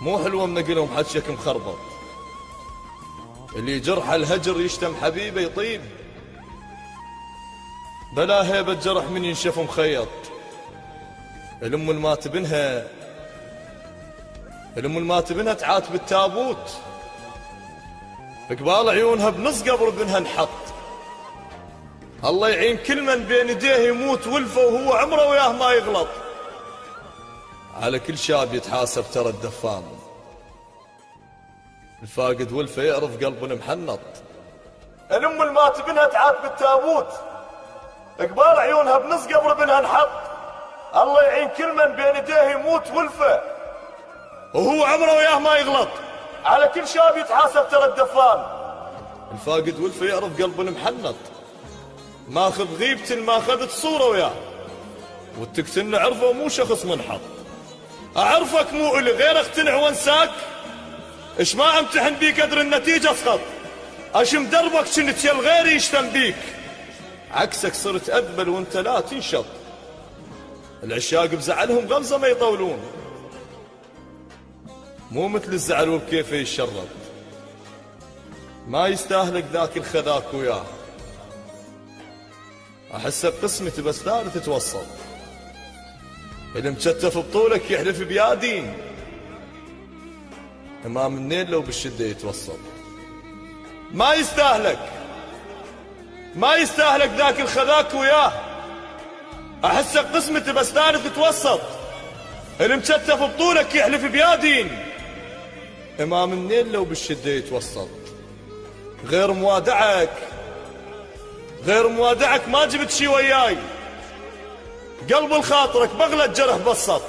مو حلوة منقلهم حجك مخربط. اللي جرح الهجر يشتم حبيبه يطيب، بلا هيبة جرح من ينشف مخيط. الام المات بنها تعاتب التابوت، قبال عيونها بنص قبر ابنها انحط. الله يعين كل من بين يديه يموت ولفه وهو عمره وياه ما يغلط. على كل شاب يتحاسب ترى الدفان، الفاقد ولفه يعرف قلب المحنط. الام المات بنها تعاتب التابوت، قبال عيونها بنص قبر ابنها انحط. الله يعين كل من بين يديه يموت ولفه وهو عمره وياه ما يغلط. على كل شاب يتحاسب ترى الدفان، الفاقد ولفه يعرف قلب المحنط. ماخذ غيبة ما اخذت صورة وياه، وتقتلنا عرفه مو شخص منحط. اعرفك مو الي غير اقتنع وانساك، اش ما امتحن بيك قدر النتيجة اسخط. اشم دربك كنت يا الغير يشتم بيك، عكسك صرت اذبل وانت لا تنشط. العشاق بزعلهم غمزة ما يطولون، مو مثل الزعل وبكيفه يشرب. ما يستاهلك ذاك الخذاك وياه، احس بقسمتي بس ثالث تتوسط. المشتف بطولك يحلف بيادين، امام النيل لو بالشدة يتوسط. ما يستاهلك ذاك الخذاك وياه، احس بقسمتي بس ثالث تتوسط. المشتف بطولك يحلف بيادين، امام النيل لو بالشدة يتوسط. غير موادعك ما جبت شي وياي، قلب الخاطرك بغلة جرح بسط.